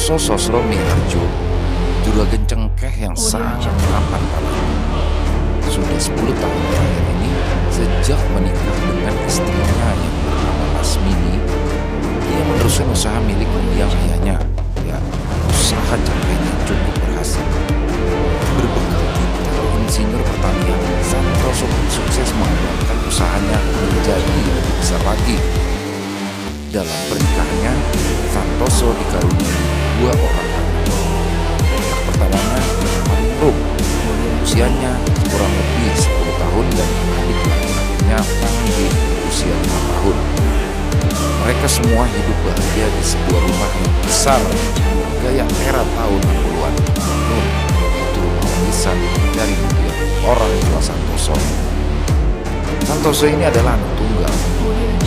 Santoso Sosro Miharjo, juragan cengkeh yang sangat mapan padanya. Sudah 10 tahun terakhir ini, sejak menikah dengan istrinya yang bernama Lasmini, dia meneruskan usaha milik mendiang ayahnya. Ya, usaha cengkehnya cukup berhasil. Berbekal titel insinyur pertanian, Santoso pun sukses mengembangkan usahanya menjadi lebih besar lagi. Dalam pernikahannya, Santoso dikaruniai 2 orang anak. Anak pertamanya bernama Rum, usianya kurang lebih 10 tahun dan adik laki-lakinya Panggi berusia 5 tahun. Mereka semua hidup bahagia di sebuah rumah yang besar gaya era tahun 60-an. Namun, itu rumah warisan dari mendiang orang tua Santoso. Santoso ini adalah anak tunggal.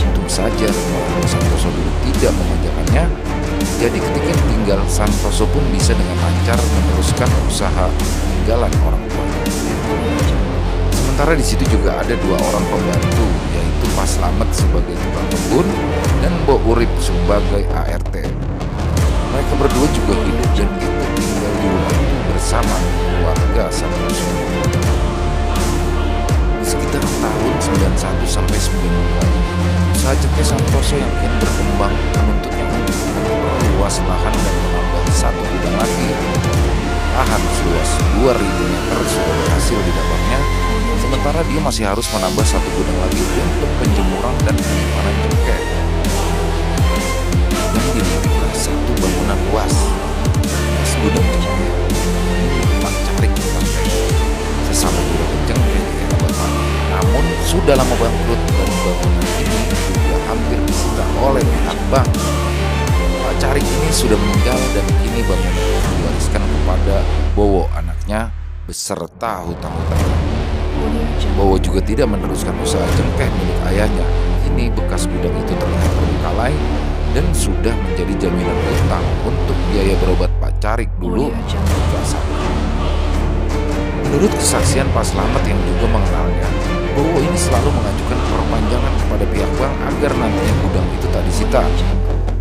Untung saja orang tua Santoso dulu tidak memanjakannya. Jadi ketika ditinggal, Santoso pun bisa dengan lancar meneruskan usaha peninggalan orang tuanya. Sementara di situ juga ada 2 orang pembantu, yaitu Pak Slamet sebagai tukang kebun dan Mbok Urip sebagai ART. Mereka berdua juga hidup dan ikut tinggal di rumah itu bersama keluarga Santoso. Di sekitar tahun 91 sampai 92, usaha cengkeh Santoso yang kian berkembang menuntutnya untuk memperluas lahan dan menambah 1 gudang lagi. Lahan seluas 2.000 meter sudah berhasil didapatnya, sementara dia masih harus menambah 1 gudang lagi untuk penjemuran dan penyimpanan cengkeh. Dan dimilikilah 1 bangunan luas, bekas gudang cengkeh milik Pak Carik Cengkeh, sesama juragan cengkeh di era Batak. Namun sudah lama bangkrut dan bangunan ini juga hampir disita oleh pihak bank. Pak Carik ini sudah meninggal dan kini bangunan itu diwariskan kepada Bowo anaknya beserta hutang-hutangnya. Bowo juga tidak meneruskan usaha cengkeh milik ayahnya. Kini bekas gudang itu terlihat terbengkalai dan sudah menjadi jaminan hutang untuk biaya berobat Pak Carik dulu jika sakit. Menurut kesaksian Pak Slamet yang juga mengenalnya, Bowo ini selalu mengajukan perpanjangan kepada pihak bank agar nantinya gudang itu tak disita.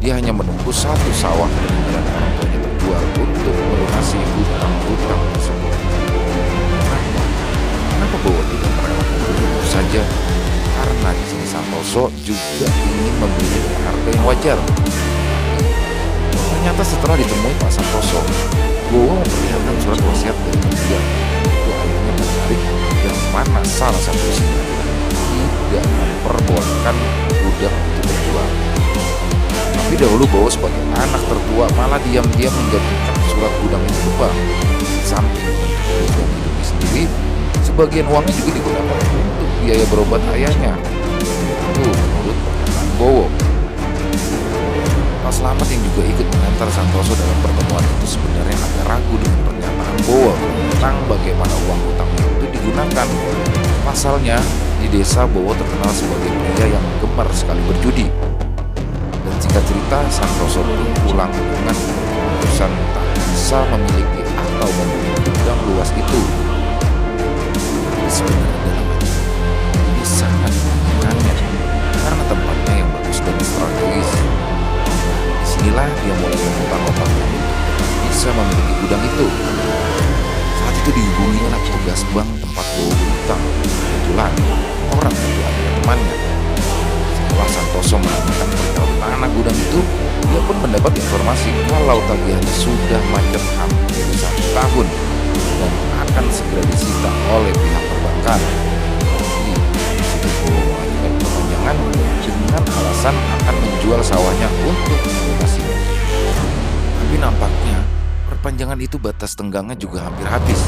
Dia hanya menunggu 1 sawah peninggalan orang tuanya terjual untuk melunasi hutang-hutang tersebut. Kenapa Bowo tidak merelakan begitu saja? Karena di sini Santoso juga ingin membeli dengan harga yang wajar. Ternyata setelah ditemui Pak Santoso, Bowo memperlihatkan surat wasiat dari mendiang, yaitu ayahnya Pak Carik, yang mana salah satu isinya tidak memperbolehkan gudang itu terjual. Tapi dahulu Bowo sebagai anak tertua malah diam-diam menjadikan surat gudang itu lupa. Samping untuk kebutuhan hidupnya sendiri, sebagian uangnya juga digunakan untuk biaya berobat ayahnya. Itu menurut pernyataan Bowo. Pak Slamet yang juga ikut mengantar Santoso dalam pertemuan itu sebenarnya agak ragu dengan pernyataan Bowo tentang bagaimana uang hutangnya itu digunakan. Pasalnya, di desa Bowo terkenal sebagai pria yang gemar sekali berjudi. Dan singkat cerita, Santoso pun pulang dengan keputusan tak bisa memiliki atau membeli gudang luas itu. Sebenarnya dalam hati, ini sangat menyenangkannya karena tempatnya yang bagus dan strategis. Disinilah dia mulai memutar otaknya untuk bisa memiliki gudang itu. Saat itu dihubunginya petugas bank tempat Bowo berhutang. Kebetulan orang itu adalah temannya. Setelah Santoso menanyakan perihal tanah gudang itu, dia pun mendapat informasi kalau tagihannya sudah macet hampir 1 tahun dan akan segera disita oleh pihak perbankan. Jadi, situ Bowo mengajukan perpanjangan dengan alasan akan menjual sawahnya untuk melunasinya. Tapi nampaknya perpanjangan itu batas tenggangnya juga hampir habis.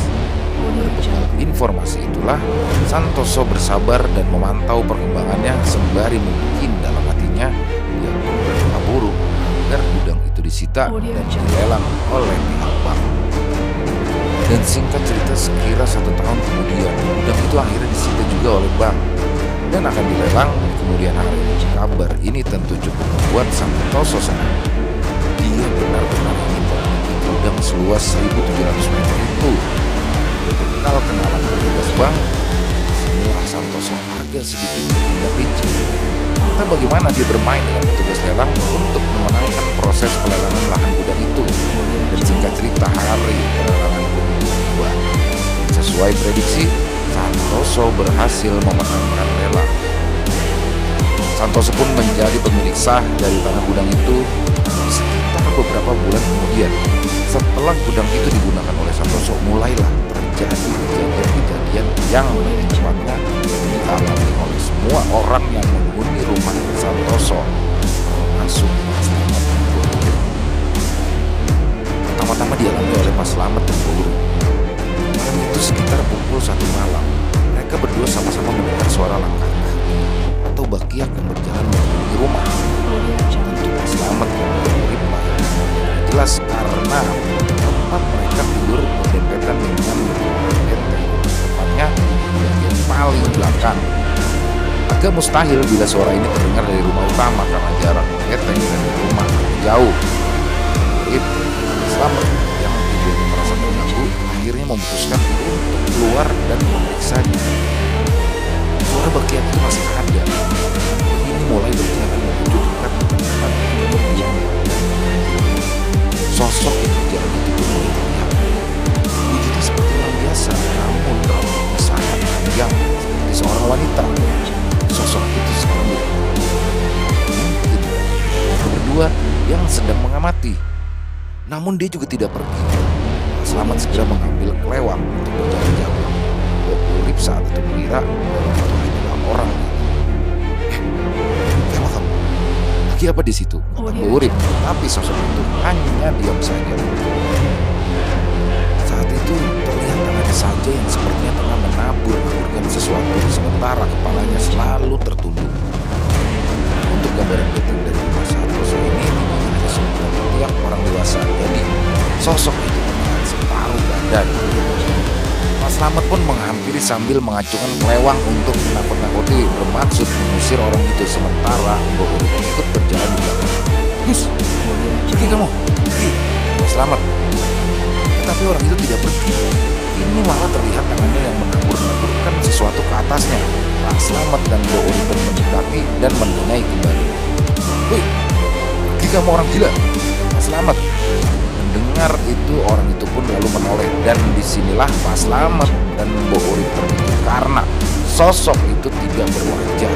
Berbekal informasi itulah, Santoso bersabar dan memantau perkembangannya sembari mungkin dalam hatinya dia pun berdoa buruk agar gudang itu disita dan dilelang oleh pihak bank. Dan singkat cerita, sekira 1 tahun kemudian gudang itu akhirnya disita juga oleh bank dan akan dilelang di kemudian hari. Kabar ini tentu cukup membuat Santoso senang. Dia benar-benar ingin memiliki gudang seluas 1.700 meter itu. Berbekal kenalan petugas bank, disinilah Santoso agak sedikit bertindak licik. Entah bagaimana dia bermain dengan petugas lelang untuk memenangkan proses pelelangan lahan gudang itu. Dan singkat cerita, hari pelelangan pun tiba. Sesuai prediksi, Santoso berhasil memenangkan lelang. Santoso pun menjadi pemilik sah dari tanah gudang itu. Sekitar beberapa bulan kemudian, setelah gudang itu digunakan oleh Santoso, mulailah terjadi kejadian-kejadian yang tepatnya dialami oleh semua orang yang menghuni rumah Santoso, termasuk Pak Slamet dan Bu Urip. Pertama-tama dialami oleh Pak Slamet dan Bu Urip. Malam itu sekitar pukul 1 malam, mereka berdua sama-sama mendengar suara langkah kaki atau bakiak yang berjalan menuju rumah. Tentu Pak Slamet dan Bu Urip jelas karena tempat mereka tidur berdempetan dengan benteng, tepatnya bagian paling belakang. Agak mustahil bila suara ini terdengar dari rumah utama karena jarak benteng dari rumah jauh. Urip Slamet yang tidurnya merasa terganggu akhirnya memutuskan untuk keluar dan memeriksanya. Suara bakiak itu masih ada. Ini mulai berjalan menuju dekat tempat yang sosok yang berjalan itu pun mulai terlihat. Wujudnya seperti orang biasa, namun rambutnya sangat panjang seperti seorang wanita. Sosok itu sekarang mungkin berdua yang sedang mengamati. Namun dia juga tidak pergi. Slamet segera mengambil kelewang untuk berjalan-jalan. Bu Urip saat itu mengira itu adalah orang. Kelewang kamu? Lagi apa di situ? Kata Bu Urip. Tapi sosok itu hanya diam saja. Saat itu terlihat tangannya saja yang sepertinya tengah menabur-naburkan sesuatu, sementara kepalanya selalu tertunduk. Untuk gambaran detil dari rumah Santoso ini tidak hanya sebuah tiap orang dewasa, jadi sosok itu terlihat separuh badan. Pak Slamet pun menghampiri sambil mengacungkan kelewang untuk menakut-nakuti, bermaksud mengusir orang itu, sementara Bu Urip ikut berjalan di belakang. Gus, pergi kamu, pergi, Pak Slamet. Tetapi orang itu tidak pergi. Ini malah terlihat tangannya yang menabur-naburkan sesuatu ke atasnya. Pak Slamet dan Bu Urip pun mendekati dan mendengai kembali. Wih, pergi kamu orang gila, Pak Slamet. Mendengar itu, orang itu pun lalu menoleh, dan disinilah Pak Slamet dan Bu Urip terkejut karena sosok itu tidak berwajah.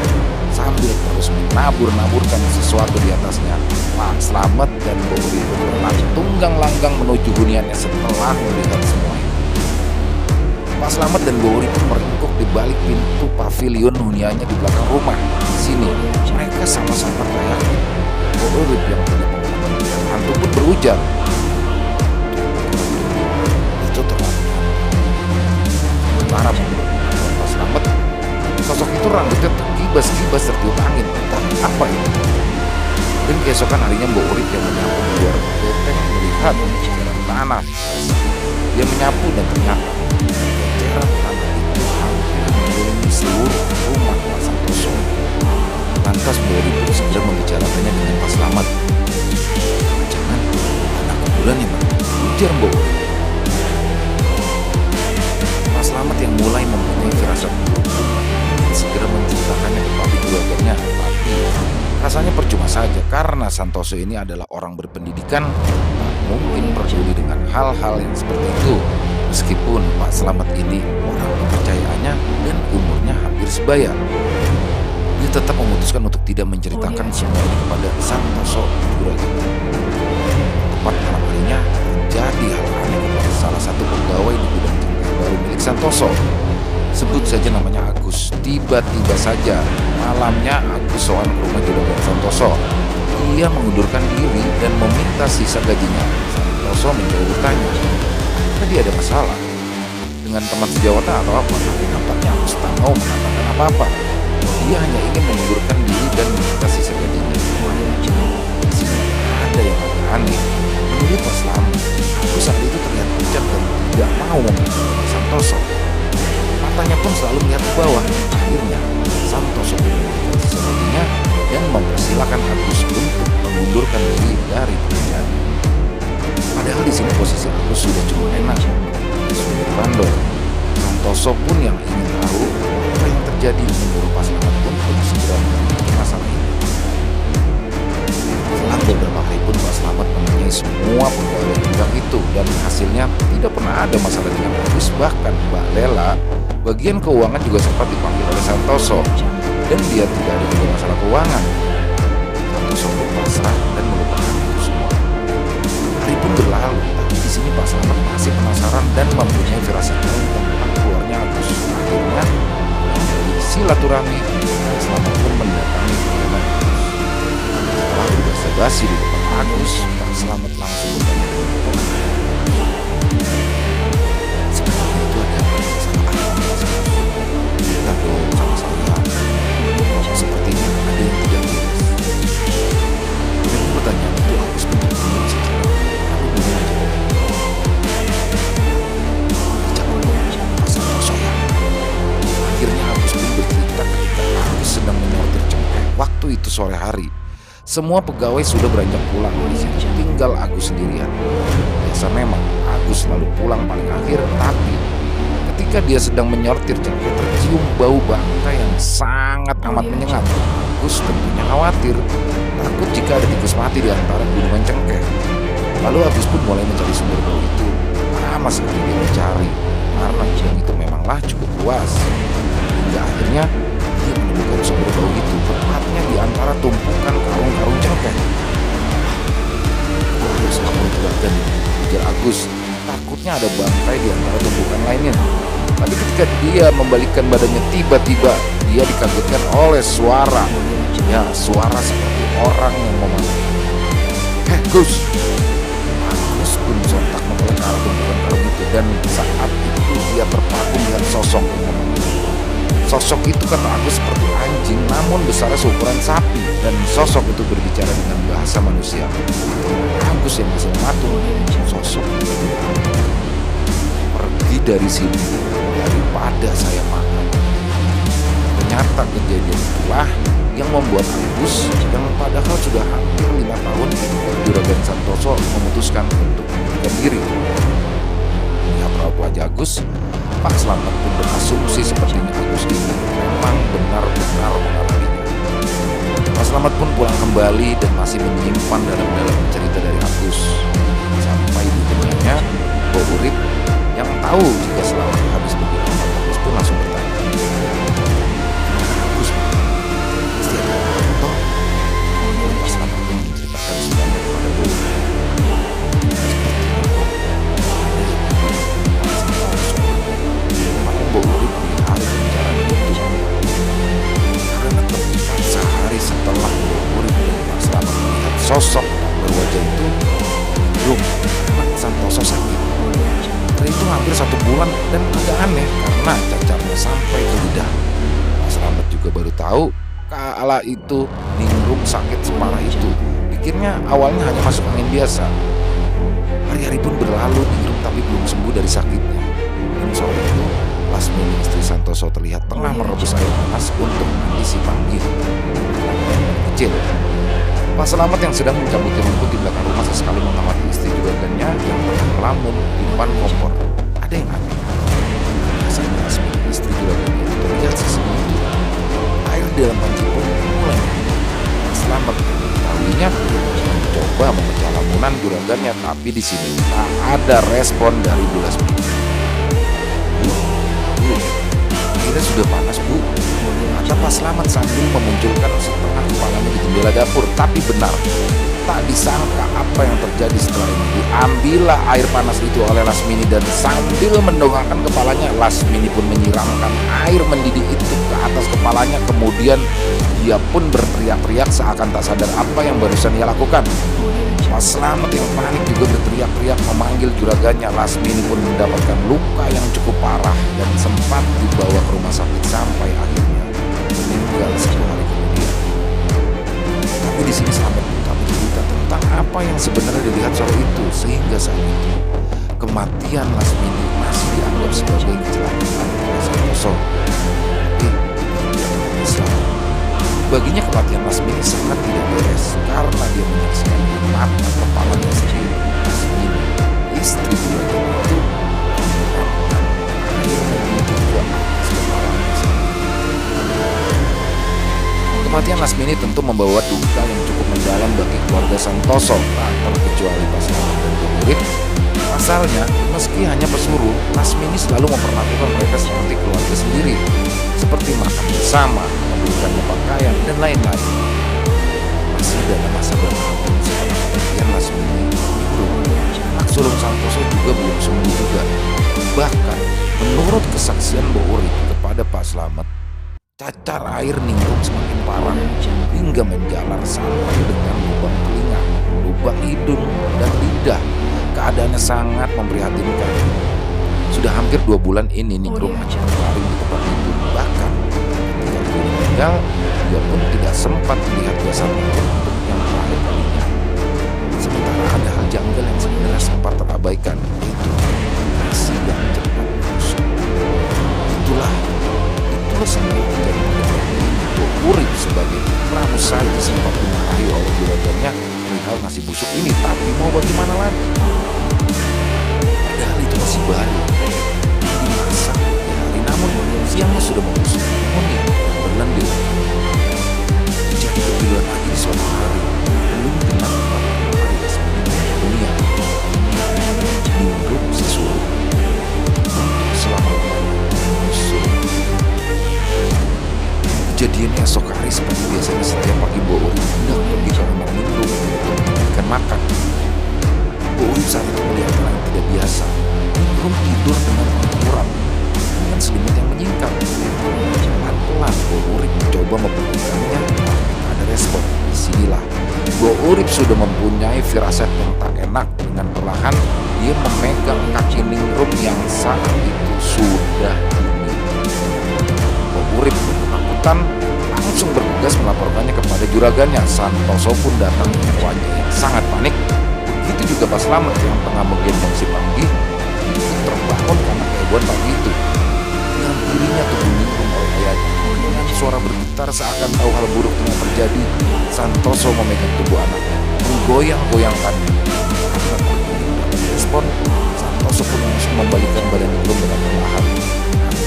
Sambil terus menabur-naburkan sesuatu di atasnya, Pak Slamet dan Bu Urip berlari tunggang langgang menuju huniannya setelah melihat semua itu. Pak Slamet dan Bu Urip pun meringkuk di balik pintu pavilion huniannya di belakang rumah. Di sini mereka sama-sama teriak. Bu Urip yang tidak mengenal hantu pun berujar, itu terlalu. Sementara Pak Slamet, sosok itu rambutnya terkibas-kibas tertiup angin. Tapi apa itu? Dan keesokan harinya Bu Urip yang menyapu di luar benteng melihat jalan tanah. Dia menyapu dan ternyata jalan tanah itu hampir mengelilingi seluruh rumah Pak Santoso. Lantas Bu Urip pun segera membicarakannya dengan Pak Slamet. Jangan anak kuburan ya, Pak, ujar Bu Urip. Pak Slamet yang mulai mempunyai firasat buruk segera menceritakannya kepada keluarganya, tapi rasanya percuma saja karena Santoso ini adalah orang berpendidikan, tak mungkin peduli dengan hal-hal yang seperti itu. Meskipun Pak Slamet ini orang kepercayaannya dan umurnya hampir sebaya, dia tetap memutuskan untuk tidak menceritakan semua ini kepada Santoso Juragan. Tepat malam harinya terjadi hal aneh kepada salah satu pegawai di gudang cengkeh baru milik Santoso. Sebut saja namanya Agus. Tiba-tiba saja malamnya Agus sowan ke rumah Juragan Santoso. Ia mengundurkan diri dan meminta sisa gajinya. Santoso menjawab bertanya, tadi ada masalah dengan teman sejawatnya atau apa? Tapi nampaknya Agus tak mau mengatakan apa-apa. Dia hanya ingin mengundurkan diri dan meminta sisa gajinya. Di sini ada yang agak aneh. Menurut Pak Slamet, Agus saat itu terlihat pucat dan tidak mau membantu Santoso. Matanya pun selalu melihat ke bawah. Akhirnya Santoso memberikan sesuatunya dan mempersilahkan Agus untuk mengundurkan diri dari pekerjaan. Padahal di sini posisi Agus sudah cukup enak, sudah bandel. Santoso pun yang ingin tahu apa yang terjadi, menyuruh Pak Slamet untuk segera menyelidiki masalah ini. semua pegawai gudang itu dan hasilnya tidak pernah ada masalah dengan Agus. Bahkan Mbak Lela bagian keuangan juga sempat dipanggil oleh Santoso dan dia tidak ada juga masalah keuangan. Santoso pun pasrah dan melupakan itu semua. Hari pun berlalu, tapi di sini Pak Slamet masih penasaran dan mempunyai firasat lain tentang keluarnya Agus. Akhirnya melalui silaturahmi, Pak Slamet pun mendatangi kediaman Agus. Setelah berbahasa-basi di depan Agus, Pak Slamet langsung bertanya, "Sebenarnya itu ada apa yang salah Agus? Cerita dong sama saya. Sepertinya ada yang tidak beres." Dengan pertanyaan itu Agus pun terdiam sejenak, lalu mulai menjawab, "Jangan ngomong masalah saya." Akhirnya Agus pun bercerita ketika Agus sedang menyortir cengkeh. Waktu itu sore hari, semua pegawai sudah beranjak pulang dari situ, tinggal Agus sendirian. Biasa memang Agus selalu pulang paling akhir, tapi ketika dia sedang menyortir cengkeh tercium bau bangkai yang sangat amat menyengat. Agus tentunya khawatir, takut jika ada tikus mati di antara gunungan cengkeh. Lalu Agus pun mulai mencari sumber bau itu. Lama sekali dia mencari, karena gudang itu memanglah cukup luas. Hingga akhirnya dia menemukan sumber bau itu, tepatnya di antara tumpukan karung-karung cengkeh. "Aku harus lapor juragan," ujar Agus. Takutnya ada bangkai di antara tumpukan lainnya. Tapi ketika dia membalikkan badannya, tiba-tiba dia dikagetkan oleh suara. Ya, suara seperti orang yang memanggil. "Heh, Gus!" Agus pun sontak menoleh ke arah tumpukan karung itu, dan saat itu dia terpaku melihat sosok yang memanggil. Sosok itu kata Agus seperti anjing, namun besarnya seukuran sapi, dan sosok itu berbicara dengan bahasa manusia. Agus yang bisa mematung, sosok itu, "Pergi dari sini daripada saya makan." Ternyata kejadian itulah yang membuat Agus yang padahal sudah hampir 5 tahun Juragan Santoso memutuskan untuk mengundurkan diri. Melihat raut wajah Agus, Pak Slamet pun berasumsi sepertinya Agus ini memang benar-benar mengalaminya. Pak Slamet pun pulang kembali dan masih menyimpan dalam-dalam cerita dari Agus. Sampai di tengahnya, Bo Urip yang tahu jika Slamet habis pergi ke tempat Agus pun langsung bertanya, "Agus, pasti ada apa toh?" Pak Slamet pun menceritakan semuanya kepada Bo Urip. Bo Urip menghindari pembicaraan itu karena tepat sehari setelah Bo Urip dan Pak Slamet melihat sosok berwajah itu, belum Santoso sakit. Dan itu hampir 1 bulan dan agak aneh karena cacatnya sampai ke lidah. Pak Slamet juga baru tahu kala itu Ningrum sakit separah itu. Pikirnya awalnya hanya masuk angin biasa. Hari-hari pun berlalu, Ningrum tapi belum sembuh dari sakitnya. Dan sore itu Lasmini istri Santoso terlihat tengah merebus air panas untuk mandi si Panggih, anak kecil. Pak Slamet yang sedang mencabuti rumput di belakang rumah sesekali mengamati istri juragannya yang tengah melamun di depan kompor. Ada yang aneh. Biasanya Lasmini istri juragannya itu terlihat sesegitu. Air di dalam panci pun mulai. Pak Slamet mengetahuinya mencoba memecah lamunan juragannya, tapi di sini tak ada respon dari Bu Lasmini. "Bu, airnya sudah panas, Bu," kata Pak Slamet sambil memunculkan setengah kepalanya di jendela dapur. Tapi benar, tak disangka apa yang terjadi setelah ini. Diambillah air panas itu oleh Lasmini dan sambil mendongakkan kepalanya, Lasmini pun menyiramkan air mendidih itu ke atas kepalanya. Kemudian dia pun berteriak-teriak seakan tak sadar apa yang barusan ia lakukan. Pak Slamet yang panik juga berteriak-teriak memanggil juragannya. Lasmini pun mendapatkan luka yang cukup parah dan sempat dibawa ke rumah sakit sampai akhirnya meninggal 1 hari kemudian. Tapi di sini Slamet minta bercerita tentang apa yang sebenarnya dilihat sore itu, sehingga saat itu kematian Lasmini masih dianggap sebagai kecelakaan oleh Santoso. Tapi Islam, baginya kematian Lasmini sangat tidak beres karena dia menyaksikan di mata kepalanya sendiri. Lasmini, istri juragan itu, menyiramkan air mendidih ke atas kepalanya sendiri. Kematian Lasmini tentu membawa duka yang cukup mendalam bagi keluarga Santoso, tak terkecuali pasangan dan Urip. Pasalnya, meski hanya pesuruh, Lasmini selalu memperlakukan mereka seperti keluarga sendiri, seperti makan bersama, membelikannya pakaian, dan lain-lain. Masih dalam masa bertahun setelah kematian Lasmini, anak sulung Santoso juga belum sembuh juga. Bahkan, menurut kesaksian Mbok Urip kepada Pak Slamet, cacar air Ningrum semakin parah hingga menjalar sampai dengan lubang telinga, lubang hidung, dan lidah. Keadaannya sangat memprihatinkan. Sudah hampir 2 bulan ini Ningrum hanya berbaring di tempat tidur. Bahkan ketika dia meninggal, dia pun tidak sempat melihat jasad Ningrum untuk yang terakhir kalinya. Sementara ada hal janggal yang sebenarnya sempat terabaikan, yaitu nasi yang cepat busuk. Itulah semua menjadi Mbok Urip sebagai Pramu saja sempat dimarahi oleh juragannya perihal nasi busuk ini. Tapi mau bagaimana lagi? Padahal itu masih baru, dimasak di hari, namun siangnya sudah membusuk, kuning, berlendir. Jadi kedua lagi di suatu hari, belum genap 40 hari Lasmini meninggal dunia. Ningrum sesuatu untuk selamanya busuk. Kejadiannya esok hari seperti biasanya, setiap pagi Mbok Urip hendak pergi ke kamar Ningrum untuk memberikan makan. Mbok Urip saat itu melihat hal yang tidak biasa. Ningrum tidur dengan kurang, dengan selimut yang menyingkap. Pelan-pelan Mbok Urip mencoba membangunkannya, tak ada respon. Disinilah Mbok Urip sudah mempunyai firasat yang tak enak. Dengan perlahan dia memegang kaki Ningrum yang saat itu sudah dingin. Mbok Urip langsung bergegas melaporkannya kepada juragannya. Santoso pun datang dengan wajah yang sangat panik. Begitu juga Pak Slamet yang tengah menggendong si Panggi terbangun karena kehebohan pagi itu. Dengan dirinya tubuh Ningrum oleh ayahnya. Dengan suara bergetar seakan tahu hal buruk tengah terjadi, Santoso memegang tubuh anaknya, menggoyang-goyangkannya. Karena Panggi dapat respon, Santoso pun langsung membalikkan badan Ningrum dengan perlahan.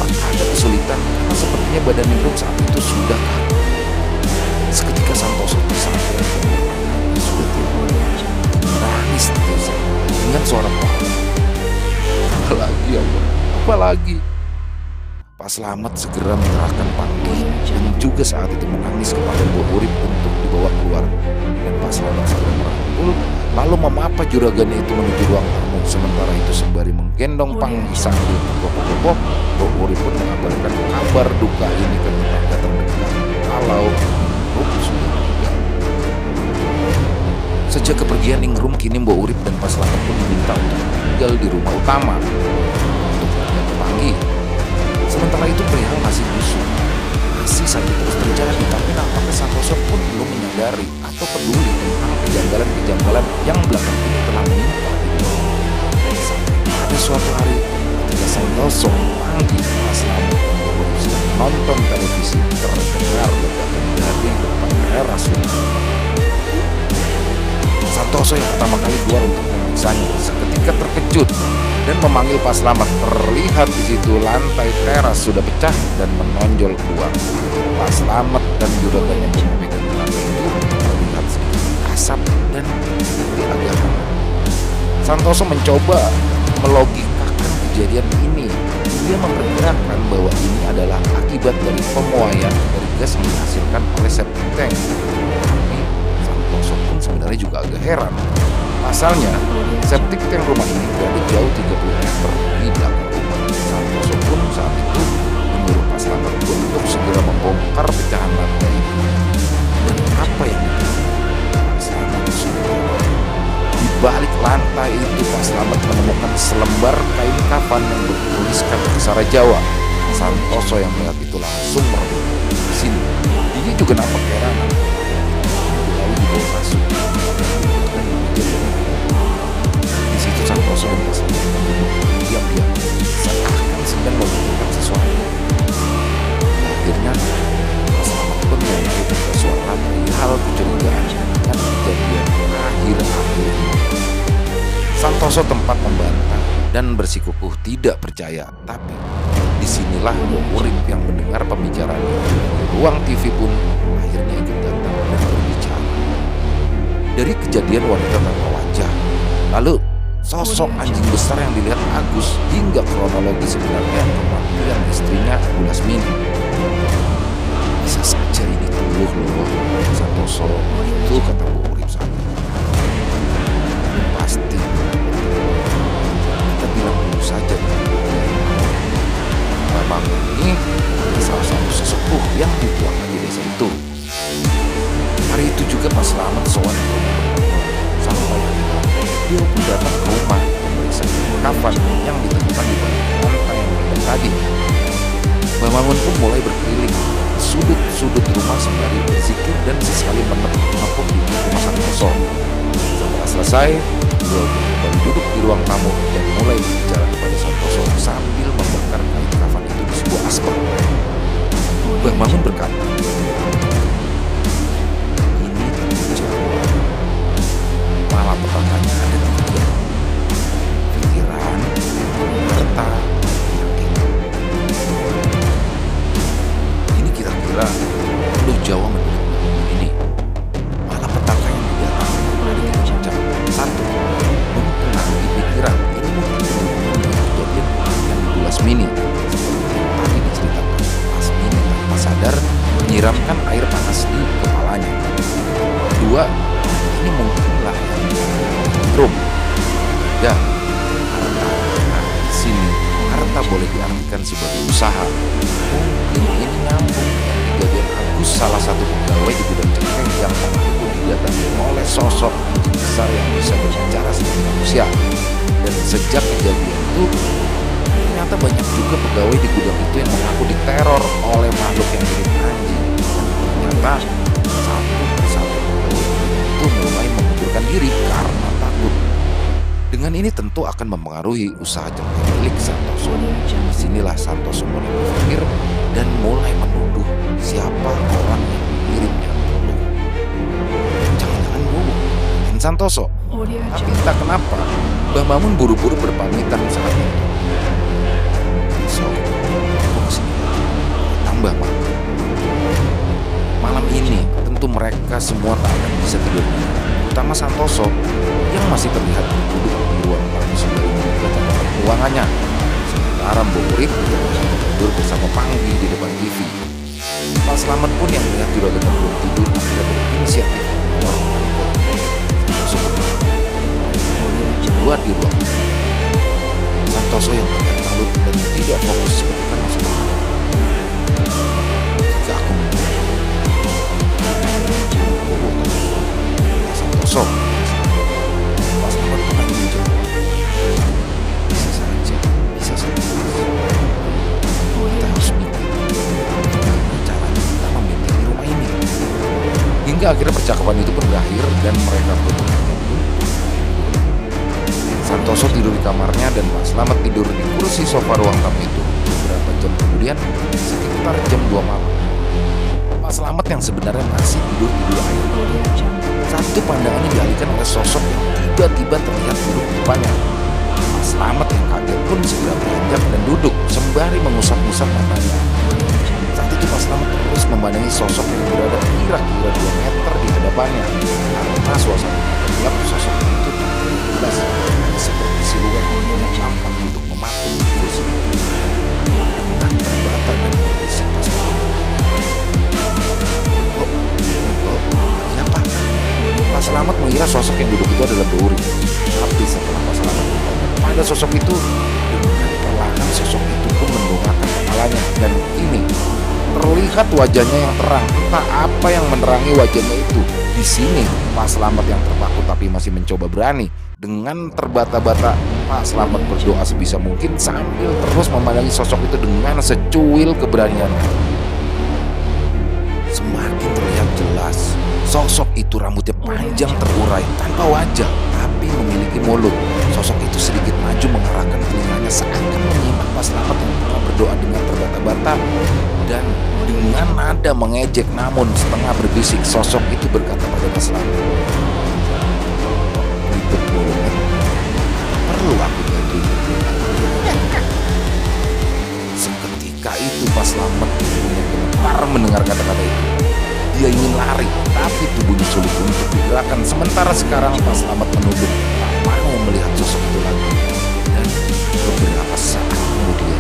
Ada kesulitan karena sepertinya badan Ningrum saat itu sudah kaku. Seketika Santoso tersadar sudah tidak, menangis dengan suara pelan. Apalagi ya Allah, apalagi? Pak Slamet segera menyerahkan Panggi yang juga saat itu menangis kepada Mbok Urip untuk dibawa keluar. Dan Pak Slamet segera merangkul lalu memapa juragannya itu menuju ruang tamu. Sementara itu sembari menggendong Panggi sambil bergopoh-gopoh, Mbok Urip pun mengabarkan kabar duka ini ke tetangga terdekat kalau Ningrum sudah meninggal. Sejak kepergian Ningrum, kini Mbok Urip dan Pak Slamet pun diminta untuk tinggal di rumah utama untuk menjaga Panggi. Sementara itu perihal nasi busuk masih saja terus terjadi, tapi nampaknya Santoso pun belum menyadari atau peduli tentang kejanggalan yang belakangan ini telah menimpa. Sampai pada suatu hari ketika Santoso, Panggi, Pak Slamet dan Mbok Urip sedang menonton televisi, terdengar ledakan dari depan teras rumah. Santoso yang pertama kali keluar untuk memeriksanya seketika terkejut dan memanggil Pak Slamet. Terlihat di situ lantai teras sudah pecah dan menonjol keluar. Pak Slamet dan juragannya pun memegang lantai itu, terlihat sedikit asap dan sedikit agak hangat. Santoso mencoba melogikakan kejadian ini. Dia memperkirakan bahwa ini adalah akibat dari pemuaian dari gas yang dihasilkan oleh septic tank. Tapi Santoso pun sebenarnya juga agak heran. Pasalnya, septic tank rumah ini berada jauh 30 meter di belakang rumah. Santoso pun saat itu menyuruh Pak Slamet untuk segera membongkar pecahan lantai. Dan apa yang ditemukan? Pak Slamet sudah di balik lantai itu, Pak Slamet menemukan selembar kain kafan yang bertuliskan Aksara Jawa. Santoso yang melihat itu langsung merebut. Di sini, dia juga nampak heran. Lalu dibawa masuk. Di situ Santoso dan Pak Slamet diam-diam seakan sedang memikirkan sesuatu. Akhirnya Pak Slamet pun menceritakan suara perihal kecurigaan dengan kejadian akhir-akhir ini. Santoso tempat membantah dan bersikukuh tidak percaya. Tapi disinilah Mbok Urip yang mendengar pembicaraan itu. Di ruang TV pun akhirnya ikut datang dan berbicara. Dari kejadian wanita tanpa wajah, lalu sosok anjing besar yang dilihat Agus, hingga kronologi sebenarnya kematian istrinya Bu Lasmini. Bisa saja ini tuluh loh Santoso, itu kata Bu Urip saat itu. Belum pasti. Kita bilang dulu saja. Memang ini salah satu sesepuh yang dituangkan di desa itu. Hari itu juga Pak Slamet sowan ke rumah sampai dia pun datang ke rumah memeriksa kafan yang ditemukan di balik lantai yang meledak tadi. Mbak Mangun pun mulai berkeliling ke sudut-sudut rumah sembari berzikir dan sesekali menepuk di rumah Santoso. Setelah selesai, beliau kembali duduk di ruang tamu dan mulai berbicara kepada Santoso sambil membakar kain kafan itu di sebuah asbak. Mbak Mangun berkata, ini Jawa, malah petakannya ada tiga: pikiran, harta, yakin. Ini kira-kira lu Jawa menurut ini. Malah petaka yang didatangi ada tiga macam. Satu, mempengaruhi pikiran. Ini mungkin berhubungan dengan kejadian yang di Bu Lasmini. Seperti yang tadi diceritakan, Lasmini tanpa sadar menyiramkan air panas di kepalanya. Dua, ini mungkinlah rum. Ya, harta. Nah, di sini harta boleh diartikan sebagai usaha. Mungkin ini nyambung dengan kejadian Agus, salah satu pegawai di gudang cengkeh yang mengaku didatangi oleh sosok anjing besar yang bisa berbicara seperti manusia. Dan sejak kejadian itu, ternyata banyak juga pegawai di gudang itu yang mengaku diteror oleh makhluk yang mirip anjing. Dan ternyata satu persatu pegawai itu mulai mengundurkan diri karena takut. Dengan ini tentu akan mempengaruhi usaha cengkeh milik Santoso. Disinilah Santoso mulai berpikir dan mulai menuduh siapa orang yang mengirimnya dulu. Jangan-jangan dulu dan Santoso. Tapi entah kenapa Mbah Mamun buru-buru berpamitan saat itu. Besok aku kesini, tambah malam. Malam ini tentu mereka semua tak akan bisa tidur, terutama Santoso yang masih terlihat duduk di ruang tamu sembari membuka catatan keuangannya. Sementara Mbok Urip tidur bersama Panggi di depan TV. Pak Slamet pun yang melihat juragan belum tidur akhirnya berinisiatif mengeluarkan Santoso keluar di ruang. Santoso yang terlihat kalut dan tidak fokus ketika masuk ke kamar. Jika aku Santoso, Pak Slamet pernah menjawab, bisa saja. Kita harus mikir bagaimana caranya kita membentengi rumah ini. Hingga akhirnya percakapan itu pun berakhir dan mereka pun Santoso tidur di kamarnya dan Pak Slamet tidur di kursi sofa ruang tamu itu. Beberapa jam kemudian, sekitar jam 2 malam, Pak Slamet yang sebenarnya masih tidur air. Satu pandangannya dialihkan oleh sosok yang tiba-tiba terlihat duduk di depannya. Pak Slamet yang kaget pun segera beranjak dan duduk sembari mengusap-usap matanya. Saat itu Pak Slamet terus memandangi sosok yang berada kira-kira 2 meter di hadapannya. Karena suasana gelap, sosok itu jelas seperti siluet yang nampak untuk mematung di kursi dengan terbata dan berisik. Siapa? Pak Slamet mengira sosok yang duduk itu adalah Bu Urip. Tapi setelah Pak Slamet pada sosok itu, dengan perlahan sosok itu pun mendongakkan kepalanya dan ini terlihat wajahnya yang terang. Entah apa yang menerangi wajahnya itu. Di sini Pak Slamet yang terpaku tapi masih mencoba berani. Dengan terbata-bata, Pak Slamet berdoa sebisa mungkin sambil terus memandangi sosok itu dengan secuil keberaniannya. Semakin terlihat jelas, sosok itu rambutnya panjang terurai tanpa wajah, tapi memiliki mulut. Sosok itu sedikit maju mengarahkan telinganya seakan menyimak Pak Slamet yang tengah berdoa dengan terbata-bata dan dengan nada mengejek namun setengah berbisik. Sosok itu berkata pada Pak Slamet, "Ribet mulutnya, perlu aku bantuin?" Seketika itu Pak Slamet gemetar mendengar kata-kata itu. Dia ingin lari, tapi tubuhnya sulit untuk digerakkan. Sementara sekarang Pak Slamet menunduk, tak mau melihat sosok itu lagi. Dan beberapa saat kemudian,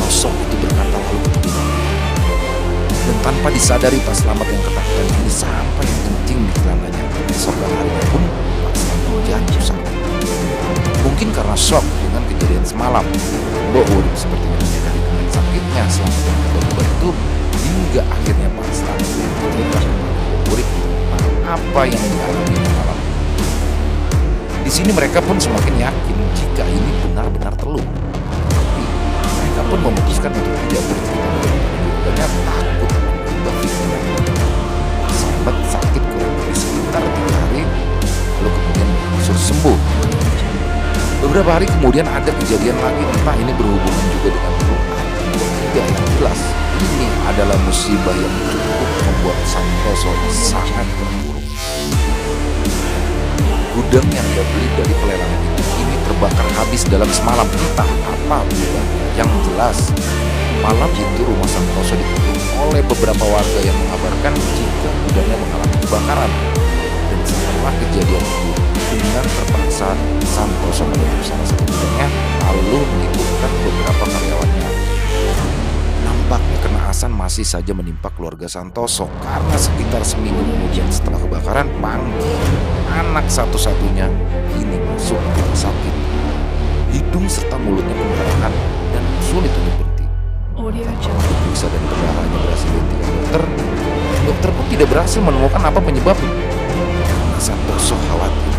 sosok itu berkata lalu kemudian. Dan tanpa disadari Pak Slamet yang ketakutan ini sampai kencing di celananya. Keesokan harinya pun Pak Slamet jatuh sakit. Mungkin karena shock dengan kejadian semalam, Mbok Urip sepertinya menyadari dengan sakitnya selama tiba-tiba itu, hingga akhirnya Pak Slamet menceritakan kepada Mbok Urip tentang apa yang dialami malam. Di sini mereka pun semakin yakin jika ini benar-benar teluh. Tapi mereka pun memutuskan untuk tidak bercerita karena takut menambah pikiran. Pak Slamet sakit kurang lebih sekitar 3 hari, lalu kemudian berangsur sembuh. Beberapa hari kemudian ada kejadian lagi, entah ini berhubungan juga dengan flu atau tidak yang jelas. Ini adalah musibah yang cukup membuat Santoso sangat terpuruk. Gudang yang dia beli dari pelelangan itu kini terbakar habis dalam semalam, entah apa penyebabnya. Yang jelas, malam itu rumah Santoso dikepung oleh beberapa warga yang mengabarkan jika gudangnya mengalami kebakaran. Dan setelah kejadian itu, dengan terpaksa Santoso menutup salah satu gudangnya, lalu menimbulkan beberapa karyawannya. Nampaknya kenaasan masih saja menimpa keluarga Santoso karena sekitar seminggu kemudian setelah kebakaran, Panggi, anak satu-satunya, ini masuk ke rumah sakit. Hidung serta mulutnya pendarahan dan sulit untuk berhenti. Diperiksa dan pendarahannya berhasil dihentikan dokter. Dokter pun tidak berhasil menemukan apa penyebabnya. Karena Santoso khawatir,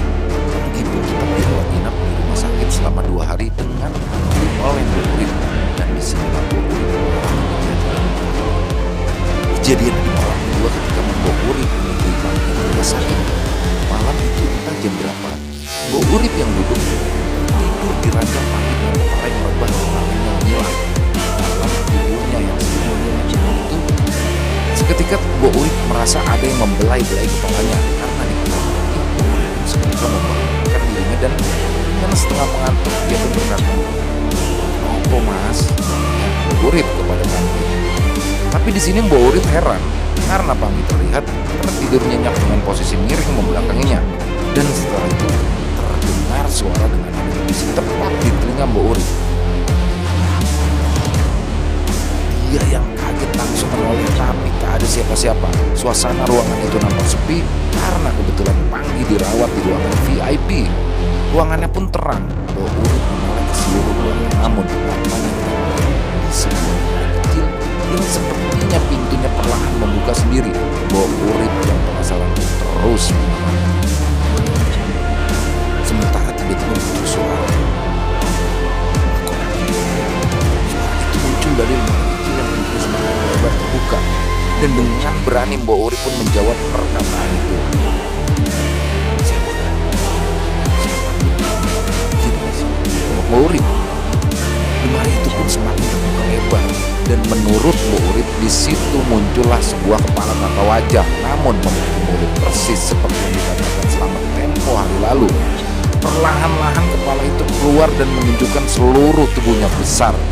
Panggi pun tetap dirawat inap di rumah sakit selama 2 hari dengan oleh Mbok Urip. Dan disinilah Mbok Urip mengalami kejadian di malam kedua ketika Mbok Urip menemui Panggi di rumah sakit. Malam itu entah jam berapa, Mbok Urip yang duduk tidur di ranjang Panggi dengan kepala yang rebah dan tangannya menyilai dalam tubuhnya yang sebenarnya itu. Seketika Mbok Urip merasa ada yang membelai-belai kepalanya karena di kepala Mbok Urip seketika membangunkan dirinya dan dengan setengah mengantuk dia pun berkata, "Apa mas?" Mbok Urip kepada Panggi. Tapi di sini Mbok Urip heran karena Panggi terlihat tertidur nyenyak dengan posisi miring membelakanginya. Dan setelah itu terdengar suara dengan nada bisik tepat di telinga Mbok Urip. Dia yang kaget langsung menoleh, tapi tak ada siapa-siapa. Suasana ruangan itu nampak sepi karena kebetulan Panggi dirawat di ruangan VIP. Ruangannya pun terang. Mbok Urip menoleh ke seluruh ruangan, namun matanya di sebuah ruangan kecil yang sepertinya pintunya perlahan membuka sendiri. Mbok Urip yang penasaran terus mengamati. Sementara tiba-tiba muncul suara. Suara itu muncul dari ruangan kecil yang pintunya semakin lebar terbuka. Dan dengan berani Mbok Urip pun menjawab perkataan itu. Siapa? Mbok Urip. Lemari itu pun semakin terbuka lebar. Dan menurut Mbok Urip, di situ muncullah sebuah kepala tanpa wajah, namun memiliki mulut persis seperti yang dikatakan selama tempo hari lalu. Perlahan-lahan kepala itu keluar dan menunjukkan seluruh tubuhnya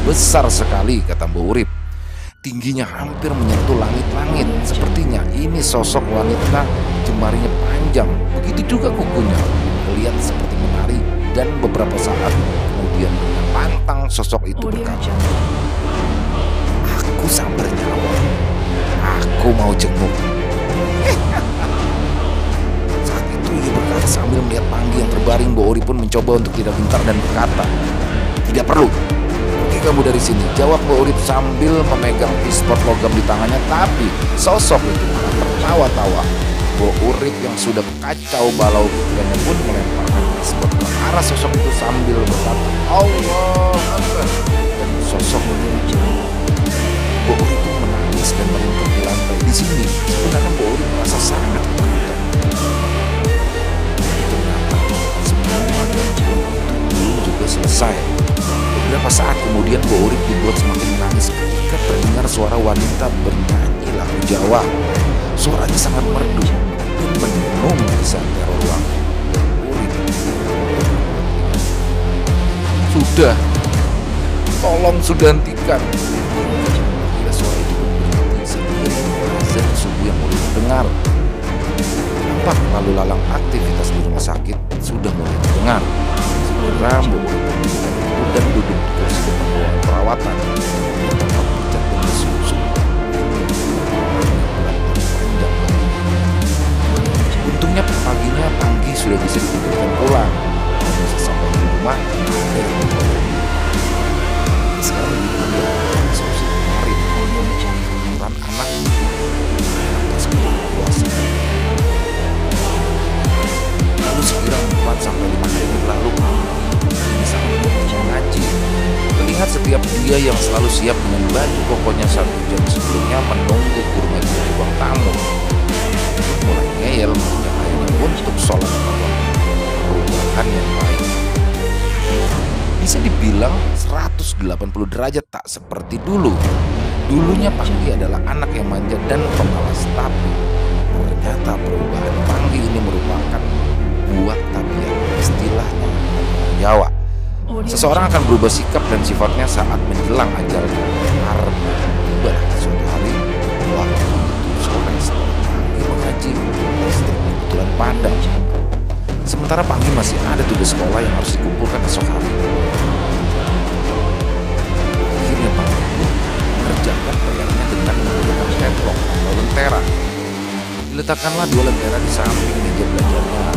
besar sekali, kata Mbok Urip. Tingginya hampir menyentuh langit-langit. Sepertinya ini sosok wanita, jemarinya panjang, begitu juga kukunya. Terlihat seperti menari dan beberapa saat kemudian dengan pantang sosok itu berkata, "Aku sambar nyawa, aku mau jenguk." Saat itu ia berkata sambil melihat Panggi yang terbaring. Mbok Urip pun mencoba untuk tidak gentar dan berkata, "Tidak perlu, pergi kamu dari sini," jawab Mbok Urip sambil memegang pispor logam di tangannya. Tapi sosok itu malah tertawa-tawa. Mbok Urip yang sudah kacau balau pikirannya pun melemparkan pispor ke arah sosok itu sambil berkata, "Allah Akbar." Dan sosok itu Mbok Urip pun menangis dan meringkuk di lantai. Di sini sebenarnya Mbok Urip merasa sangat ketakutan. Ternyata semua gangguan itu belum juga selesai. Beberapa saat kemudian Mbok Urip dibuat semakin menangis ketika terdengar suara wanita bernyanyi lagu Jawa. Suaranya sangat merdu dan menenung di santero ruang. Mbok Urip sudah tolong sudah hentikan. Bila suara itu berhenti seiring azan subuh yang mulai terdengar. Tampak lalu lalang aktivitas di rumah sakit sudah mulai terdengar. Segera membuka pintu dan duduk di kursi depan ruang perawatan. Dia tampak pucat dan lesu-lesu. Untungnya paginya Panggi sudah bisa dikumpulkan pulang. Dan sesampai di rumah ada yang membawa. Sekarang diambil solusi kemarin. Peran anak atas keluarga. Lalu sekira 4 sampai 5 hari berlalu, ini sangat mengaji. Terlihat setiap dia yang selalu siap dengan baju kokonya 1 jam sebelumnya menunggu gurunya di ruang tamu. Mulai ngeyel mengajak ayahnya untuk sholat malam. Perubahan yang baik. Bisa dibilang 180 derajat tak seperti dulu. Dulunya Panggi adalah anak yang manja dan pemalas, tapi ternyata perubahan Panggi ini merupakan buah tabiat, istilahnya Jawa. Seseorang akan berubah sikap dan sifatnya saat menjelang ajalnya. Karena tiba suatu hari waktu itu sore setelah Panggi mengaji, listriknya kebetulan padam. Sementara Panggi masih ada tugas sekolah yang harus dikumpulkan esok hari. Akhirnya Panggi pun mengerjakan PR-nya dengan menggunakan teplok atau lentera. Diletakkanlah 2 lentera di samping meja belajarnya.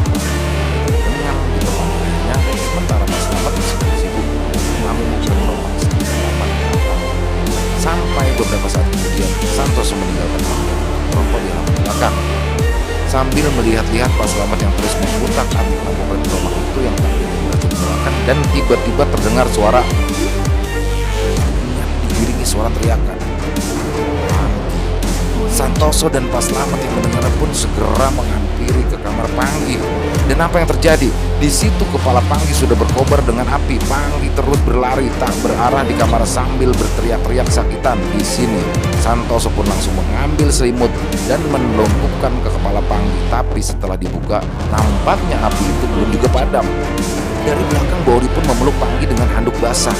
Dengan ditemaninya, sementara Mas Slamet sedang sibuk mengambil romans di halaman belakang. Sampai beberapa saat kemudian, Santoso meninggalkan rokok di halaman belakang. Sambil melihat-lihat Pak Slamet yang terus mengutak-atik lampu rumah itu yang tak dinyalakan, dan tiba-tiba terdengar suara diiringi suara teriakan. Santoso dan Pak Slamet yang mendengar pun segera menghampiri ke kamar Panggi. Dan apa yang terjadi? Di situ kepala Panggi sudah berkobar dengan api. Panggi terus berlari tak berarah di kamar sambil berteriak-teriak sakitan. Di sini Santoso pun langsung mengambil selimut dan melumpuhkan ke kepala Panggi. Tapi setelah dibuka, nampaknya api itu belum juga padam. Dari belakang Bori pun memeluk Panggi dengan handuk basah.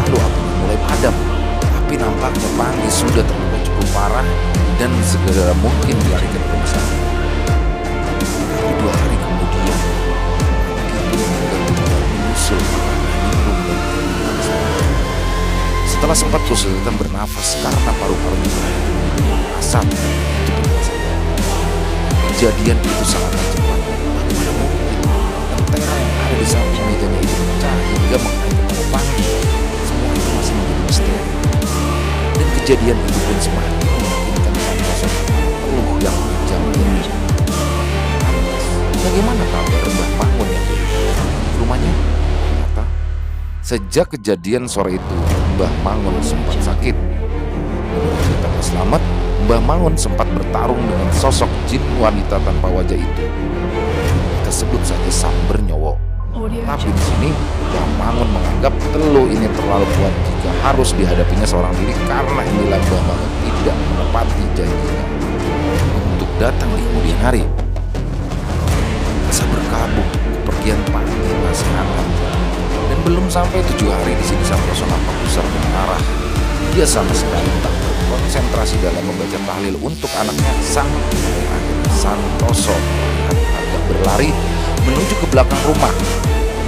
Lalu apinya mulai padam. Tapi nampaknya Panggi sudah terluka cukup parah dan segera mungkin dilarikan ke rumah sakit. Tapi 2 hari kemudian, Panggi pun meninggal menyusul minum dan teriak. Setelah sempat kesulitan bernafas karena paru-parunya berada asap, kejadian itu sangatlah cepat. Bagaimana mungkin lentera yang ada di samping mejanya itu pecah hingga mengenai kepala Panggi? Semua itu masih menjadi misteri. Dan kejadian itu pun semakin meyakinkan Santoso peluh yang bijak ini. Lantas, bagaimana kabar Mbah Mangun yang di rumahnya? Ternyata, sejak kejadian sore itu, Mbah Mangun sempat sakit. Menurut cerita Pak Slamet, Mbah Mangun sempat bertarung dengan sosok jin wanita tanpa wajah itu. Kita sebut saja Samber Nyowo. Tapi di sini Mbah Mangun menganggap Telu ini terlalu kuat jika harus dihadapinya seorang diri, karena inilah Mbah Mangun tidak menepati janjinya untuk datang di kemudian hari. Rasa berkabung kepergian Panggi masih hangat, dan belum sampai 7 hari di sini Santoso nampak gusar dan marah. Dia sama sekali tak berkonsentrasi dalam membaca tahlil untuk anaknya. Sampai akhirnya Santoso agak berlari menuju ke belakang rumah.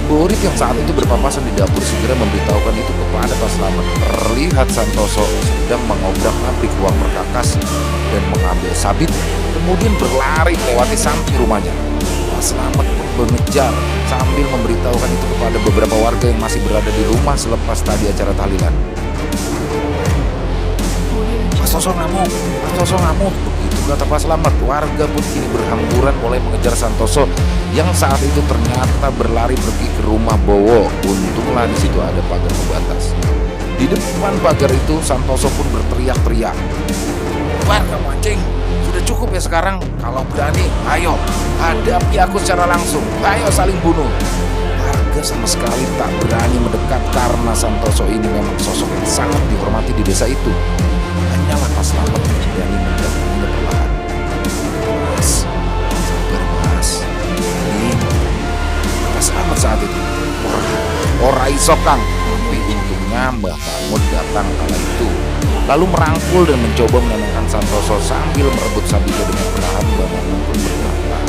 Borip yang saat itu berpapasan di dapur segera memberitahukan itu kepada Pak Slamet. Terlihat Santoso sedang mengobrak-abrik ruang perkakas dan mengambil sabit, kemudian berlari melewati samping rumahnya. Pak Slamet pun mengejar sambil memberitahukan itu kepada beberapa warga yang masih berada di rumah selepas tadi acara tahlilan. Santoso ngamuk, begitu kata Pak Slamet. Warga pun kini berhamburan mulai mengejar Santoso yang saat itu ternyata berlari pergi ke rumah Bowo. Untunglah di situ ada pagar pembatas. Di depan pagar itu Santoso pun berteriak-teriak, "Warga mancing, sudah cukup ya sekarang. Kalau berani, ayo hadapi aku secara langsung. Ayo saling bunuh." Warga sama sekali tak berani mendekat karena Santoso ini memang sosok yang sangat dihormati di desa itu. Hanyalah Pak Slamet yang berani mendatanginya perlahan. "Mas, sabar mas, ini Pak Slamet saat itu. Ora iso Kang, Tapi untungnya Mbah Mangun datang kala itu, lalu merangkul dan mencoba menenangkan Santoso sambil merebut sabitnya dengan perlahan. Mbah Mangun pun berkata,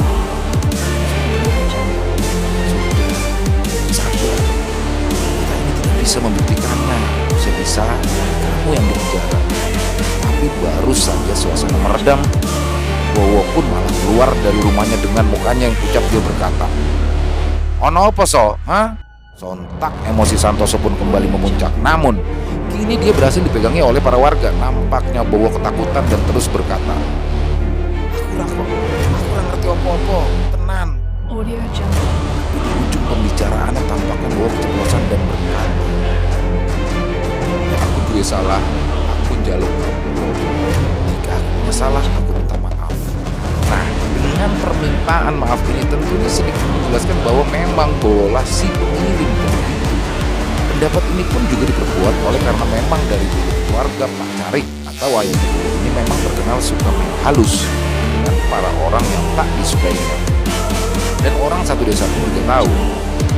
"Sudah, sabar. Kita ini tidak bisa membuktikannya. Bisa-bisa kamu yang dipenjara." Tapi baru saja suasana meredam, Bowo pun malah keluar dari rumahnya dengan mukanya yang pucat. Dia berkata, "Ono apa so? Hah?" Sontak emosi Santoso pun kembali memuncak. Namun kini dia berhasil dipegangi oleh para warga. Nampaknya Bowo ketakutan dan terus berkata, Aku ora ngerti apa-apa, tenan." Di ujung pembicaraannya tampaknya Bowo keceplosan dan berkata, "Aku duwe salah, aku njaluk ngapura. Jika aku punya salah, aku minta maaf." Nah, dengan permintaan maaf ini tentunya sedikit menjelaskan bahwa memang Bowo lah si pengirim begitu. Pendapat ini pun juga diperkuat oleh karena memang dari dulu keluarga Pak Carik atau Wayan Bowo ini memang terkenal suka main halus dengan para orang yang tak disukainya. Dan orang satu desa pun juga tahu.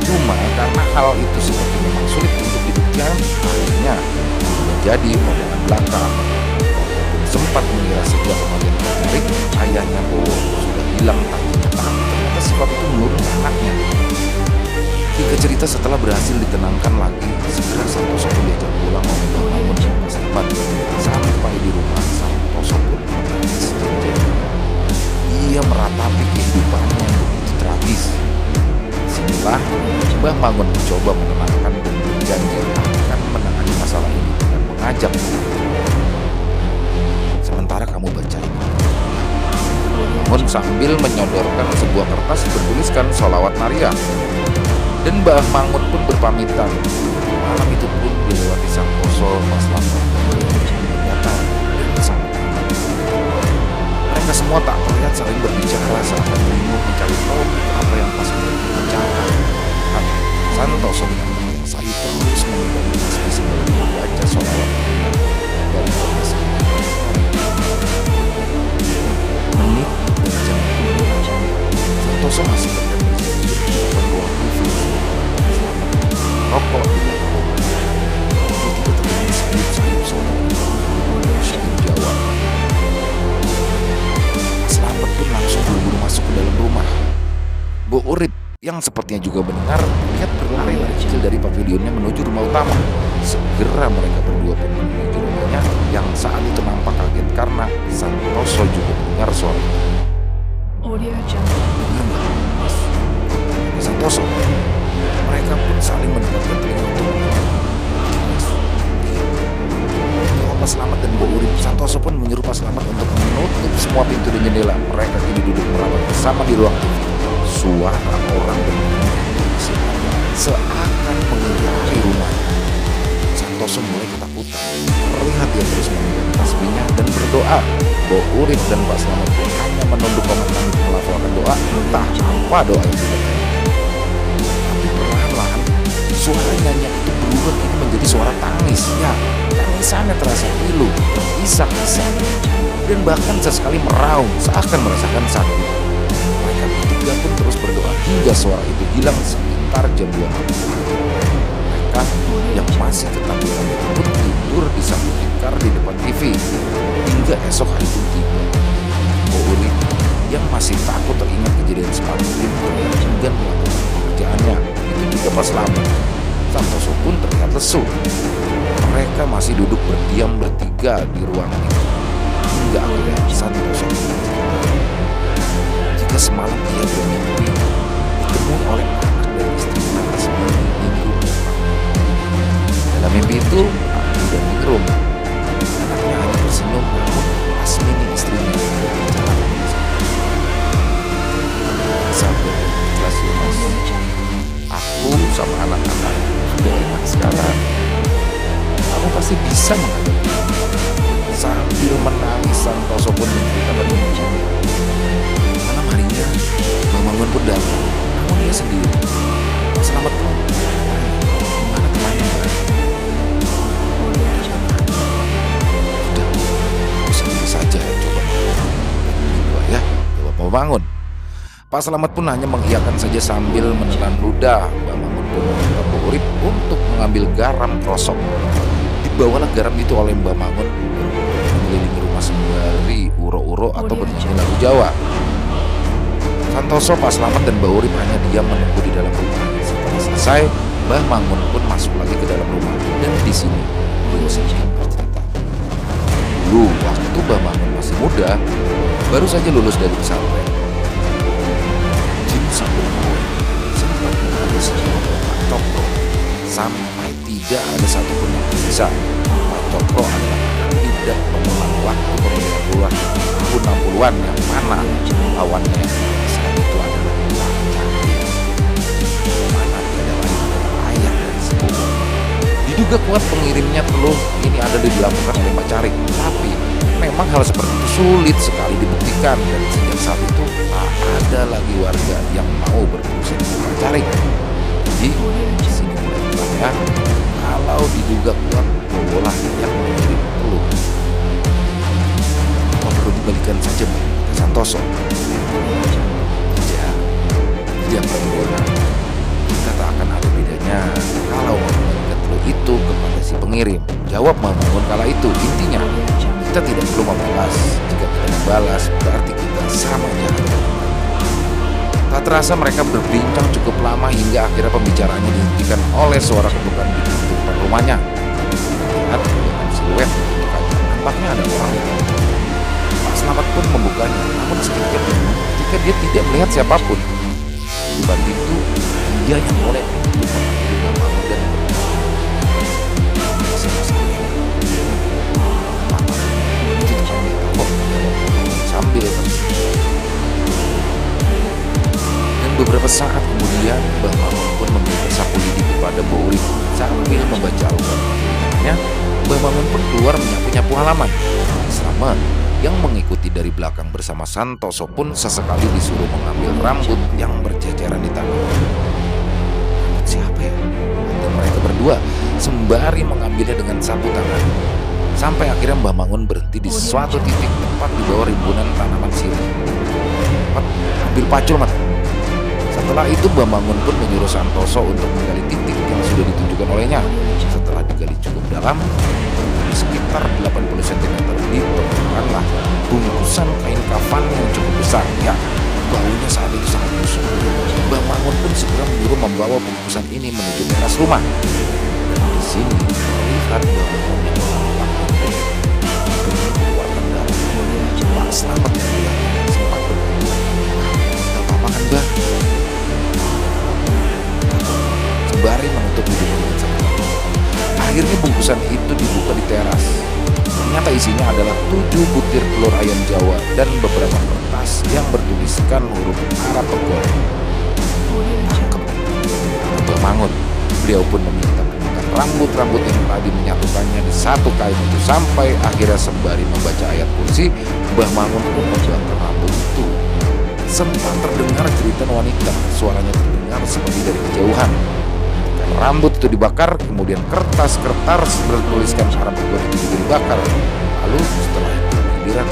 Cuma karena hal itu seperti memang sulit untuk dibuktikan, akhirnya menjadi omongan belaka. Sempat mengira sejak kematian Pak Carik, ayahnya Bowo sudah hilang takinya, tapi ternyata sifat itu menurun ke anaknya. Hingga cerita setelah berhasil ditenangkan lagi, segera Santoso pun diajak pulang oleh Mbah Mangun dan Pak Slamet. Sampai di rumah, Santoso pun menangis jejer. Ia meratapi kehidupannya yang begitu tragis. Disinilah Mbah Mangun mencoba menenangkan dan berjanji akan menangani masalah ini dengan mengajak, "Sementara kamu baca ini." Mangun sambil menyodorkan sebuah kertas bertuliskan sholawat Maria. Dan Mbah Mangun pun berpamitan. Malam itu pun dilewati Santoso, Pak Slamet, ternyata bersama. Mereka semua tak terlihat saling berbicara seakan bingung mencari tahu apa yang pas dibicarakan. Santoso dengan yang sayu terus mengiringi tasbih sembari membaca sholawat dari kertas. Menit dan jam berjalan. Santoso masih terlihat berpikir di depan ruang TV. Rokok di belakang rumah. Tiba-tiba terdengar sayup-sayup suara syair Jawa. Slamet pun langsung buru-buru masuk ke dalam rumah. Bu Urip yang sepertinya juga mendengar lihat berlari kecil dari pavilionnya menuju rumah utama. Segera mereka berdua pun menuju rumahnya yang saat itu nampak kaget karena Santoso juga mendengar suara itu. Santoso. Mereka pun saling mendekatkan telinga untuk Pak Slamet dan Bu Urip. Santoso pun menyuruh Pak Slamet untuk menutup semua pintu dan jendela. Mereka kini duduk merawat bersama di ruang TV. Suara orang seakan mengelilingi rumah. Santoso mulai ketakutan. Terlihat dia terus memegang tasbihnya dan berdoa. Bu Urip dan Pak Slamet pun hanya menunduk komandan untuk melafalkan doa. Entah apa doa yang dibaca. Suara nyanyi itu berubah kini menjadi suara tangis. Ya, tangisannya terasa pilu, terisak-isak, dan bahkan sesekali meraung seakan merasakan sakit. Mereka bertiga pun terus berdoa hingga suara itu hilang sekitar jam 2 malam. Mereka yang masih ketakutan pun tidur di samping tikar di depan TV hingga esok hari pun tiba. Bu Urip yang masih takut teringat kejadian semalam terlihat enggan melakukan pekerjaannya. Itu juga Pak Slamet. Santoso pun terlihat lesu. Mereka masih duduk berdiam bertiga di ruang itu hingga akhirnya Santoso jika semalam ia bermimpi ditemui oleh anak dan istrinya Asmini Ningrum. Dalam mimpi itu, Abdi dan Ningrum, anaknya hanya tersenyum, namun Asmini istrinya berbicara sambil ikhlas ya Mas. Aku sama anak-anak sudah enak sekarang. Kamu pasti bisa menghadapi. Sambil menangis Santoso pun menceritakan mimpinya. Malam harinya Mbah Mangun pun datang, namun dia sendiri. Pak Slamet pun gimana temannya Mbak? Udah, aku sendiri saja yang coba. Berdua ya, coba mau bangun. Pak Slamet pun hanya mengiyakan saja sambil menelan ludah. Mbah Mangun pun meminta Bu Urip untuk mengambil garam krosok. Dibawalah garam itu oleh Mbah Mangun mengelilingi rumah sembari uro-uro atau bernyanyi lagu Jawa. Santoso, Pak Slamet, dan Mbah Urip hanya diam menunggu di dalam rumah. Setelah selesai, Mbah Mangun pun masuk lagi ke dalam rumah. Dan di sini beliau sedikit bercerita. Dulu waktu Mbah Mangun masih muda, baru saja lulus dari pesantren, Jin Sabun sempat menangis Pak Cokro sampai tidak ada satupun yang bisa. Pak Cokro adalah tidak mengulang waktu pemilihan lurah tahun 60-an yang mana lawannya saat itu adalah mana tidak lain adalah ayah dari sepupu. Diduga kuat pengirimnya teluh ini ada dilakukan oleh Pak Carik, tapi memang hal seperti itu sulit sekali dibuktikan, dan sejak saat itu tak ada lagi warga yang mau berurusan dengan Pak Carik. Jadi di sini mulai bertanya, kalau diduga kuat bola yang mengirim teluh, apa perlu dibalikan saja Mbak ke Santoso? Tidak berguna. Kita tak akan ada bedanya kalau membalikan teluh itu kepada si pengirim. Jawab Mbah Mangun kala itu. Intinya kita tidak perlu membalas. Jika kita membalas berarti kita sama jahat. Tak terasa mereka berbincang cukup lama hingga akhirnya pembicaraannya dihentikan oleh suara ketukan di pintu depan rumahnya. Lihat dengan siluet nampaknya ada orang. Pak Slamet pun membukanya, namun sedikit ketika dia tidak melihat siapapun. Dibanding itu, dia yang mulai Mbah Mangun dan sambil beberapa saat kemudian Mbah Mangun pun meminta sapu lidi kepada Mbah Urip sambil membaca Al-Quran. Mbah Mangun pun keluar menyapu-nyapu halaman. Slamet yang mengikuti dari belakang bersama Santoso pun sesekali disuruh mengambil rambut yang berceceran di tanah. Siapa ya? Dan mereka berdua sembari mengambilnya dengan sapu tangan. Sampai akhirnya Mbah Mangun berhenti di suatu titik tepat di bawah rimbunan tanaman sirih. Ambil pacul, Mat. Setelah itu Mbah Mangun pun menyuruh Santoso untuk menggali titik yang sudah ditunjukkan olehnya. Setelah digali cukup dalam, di sekitar 80 cm, ditemukanlah bungkusan kain kafan yang cukup besar. Ya, baunya saat itu sangat busuk. Mbah Mangun pun segera menyuruh membawa bungkusan ini menuju teras rumah. Dan di sini terlihat Mbah Mangun yang mengeluarkan darah. Pak Slamet yang bilang sempat berkata, "Gak apa-apa kan, Mbah?" Sembari menutup hidung dengan sapu. Akhirnya bungkusan itu dibuka di teras. Ternyata isinya adalah 7 butir telur ayam Jawa dan beberapa kertas yang bertuliskan huruf Arab Pegol. Tangkep Mbah Mangun. Beliau pun meminta memotong rambut-rambut yang tadi menyatukannya di satu kain itu sampai akhirnya sembari membaca ayat kursi, Mbah Mangun pun membakar rambut itu. Sempat terdengar jeritan wanita, suaranya terdengar seperti dari kejauhan. Rambut itu dibakar, kemudian kertas-kertas bertuliskan Arab Pegol itu juga dibakar. Lalu setelah itu giliran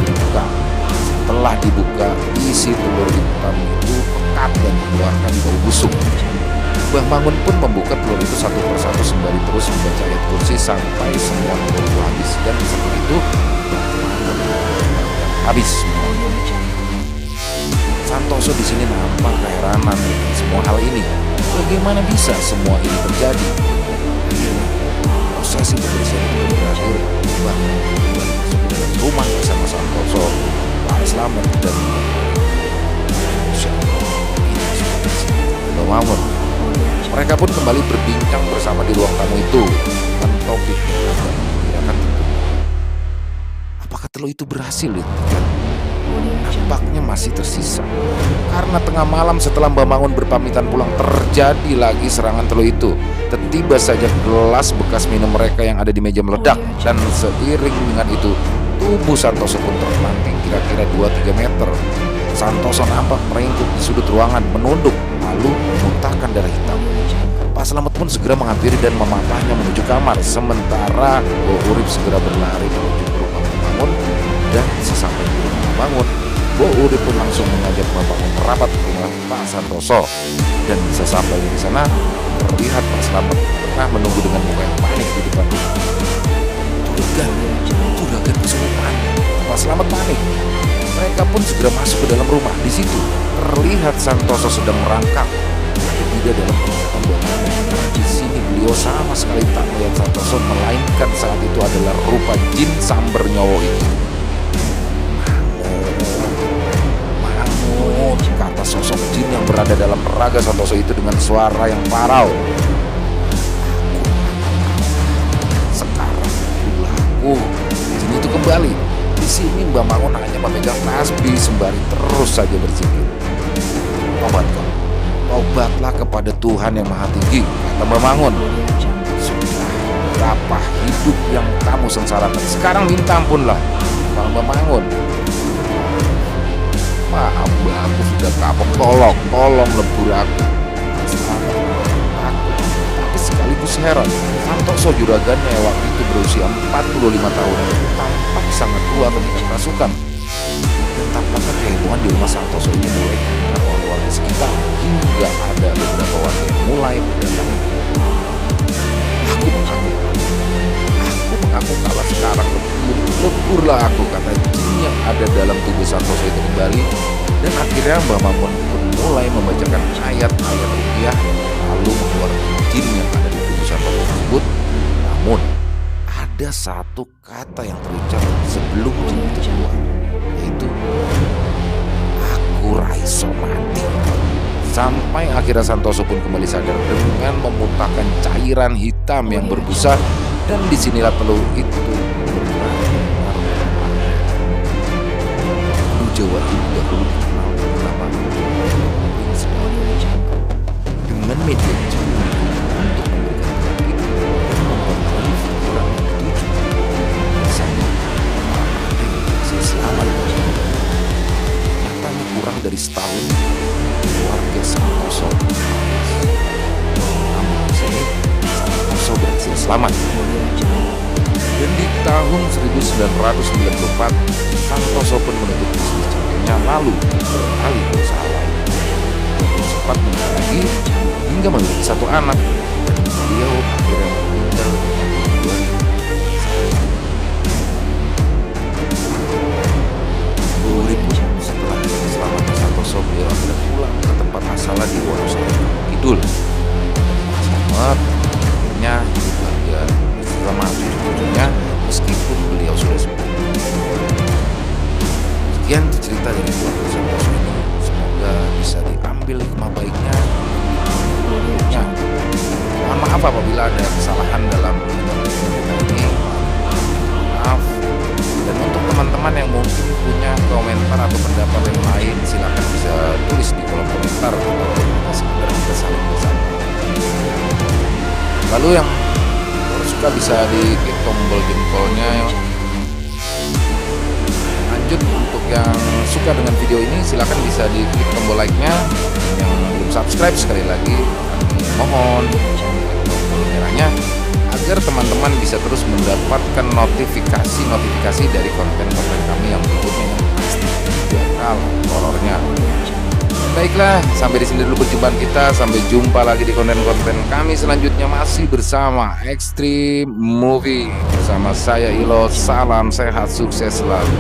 dibuka. Setelah dibuka, isi telur hitam itu pekat dan mengeluarkan bau busuk. Mbah Mangun pun membuka telur itu satu persatu sembari terus membaca ayat kursi sampai semua telur itu habis. Dan setelah itu habis. Santoso di sini nampak keheranan dengan semua hal ini. Bagaimana bisa semua ini terjadi? Prosesi pembersihan itu berakhir. Mbah kembali masuk ke dalam rumah bersama Santoso, Pak Slamet, dan Mbah Mangun. Mereka pun kembali berbincang bersama di ruang tamu itu. Dan topik yang akan memperkirakan tentu, apakah telur itu berhasil ditemukan? Nampaknya masih tersisa. Karena tengah malam setelah Mbah Mangun berpamitan pulang, terjadi lagi serangan telur itu. Tiba saja gelas bekas minum mereka yang ada di meja meledak. Dan seiring dengan itu, tubuh Santoso pun terpelanting kira-kira 2-3 meter. Santoso nampak meringkuk di sudut ruangan, menunduk, lalu memuntahkan darah hitam. Pak Slamet pun segera menghampiri dan memapahnya menuju kamar. Sementara Mbah Urip segera berlari menuju ke rumah Mbah Mangun. Dan sesampai di rumah Mbah Mangun, Mbah Urip pun langsung mengajak Mbah Mangun merapat ke rumah Pak Santoso. Dan sesampai di sana, Terlihat Pak Slamet tengah menunggu dengan muka yang panik di depan. Juragan kesurupan. Pak Slamet panik. Mereka pun segera masuk ke dalam rumah. Di situ terlihat Santoso sedang merangkak, tapi tidak dalam keadaan bangunan. Di sini beliau sama sekali tak melihat Santoso, melainkan saat itu adalah rupa jin samber nyowo itu. Mangut, kata sosok jin yang berada dalam raga Santoso itu dengan suara yang parau. Sekarang aku. Jin itu kembali. Di sini Mbah Mangun hanya memegang tasbih sembari terus saja berzikir. Tobatlah kepada Tuhan yang Maha Tinggi, kata Mbah Mangun. Sudah berapa hidup yang kamu sengsarakan, sekarang minta ampunlah, Mbah Mangun. Maaf Mbah, aku sudah kapok, tolong lebur aku. Aku tapi sekaligus heran. Santoso juragan yang waktu itu berusia 45 tahun itu tampak sangat tua ketika kerasukan. Dan tampaknya kehebohan di rumah Santoso ini mulai dikenal oleh warga sekitar, hingga ada beberapa warga yang mulai berdatangan. Aku mengaku kalah sekarang, leburlah aku, kata jin yang ada dalam tubuh Santoso itu kembali. Dan akhirnya Mbah Mangun pun mulai membacakan ayat-ayat ruqyah, lalu mengeluarkan jin yang ada di tubuh Santoso tersebut. Namun ada satu kata yang terucap sebelum jin itu keluar, yaitu aku raiso mati. Sampai akhirnya Santoso pun kembali sadar dengan memuntahkan cairan hitam yang berbusa, dan disinilah telur itu benar-benar. Jawa ini dahulu dikenal bernama dengan media jin untuk memberikan penyakit dan mempengaruhi pikiran yang ketujuh. Misalnya, ada yang berhasil selamat. Nyatanya kurang dari setahun, keluarga Santoso, namun di sini Santoso berhasil selamat. Dan di tahun 1994, Santoso pun menutup bisnis cangkirnya, lalu beralih ke usaha lain. Dia sempat menikah lagi hingga memiliki satu anak, dan beliau akhirnya meninggal di 2000. Setelah keselamatan Santoso, beliau akhirnya pulang ke tempat asalnya di Wonosari Kidul. Selamat akhirnya hidup bahagia bersama cucu-cucunya meskipun beliau sudah sembuh. Sekian cerita dari keluarga Santoso ini, semoga bisa diambil hikmah baiknya. Mohon maaf apabila ada kesalahan dalam cerita ini, maaf. Dan untuk teman-teman yang mungkin punya komentar atau pendapat yang lain, silakan bisa tulis di kolom komentar ataupun kita sekedar kita saling bersama. Lalu yang suka bisa di-klik tombol jempolnya. Lanjut, untuk yang suka dengan video ini silakan bisa di-klik tombol like-nya. Yang belum subscribe, sekali lagi kami mohon tombol merahnya agar teman-teman bisa terus mendapatkan notifikasi dari konten-konten kami yang berikutnya yang pasti tidak kalah horornya. Baiklah, sampai di sini dulu perjumpaan kita. Sampai jumpa lagi di konten-konten kami selanjutnya, masih bersama Extreme Movie bersama saya Ilo. Salam sehat, sukses selalu.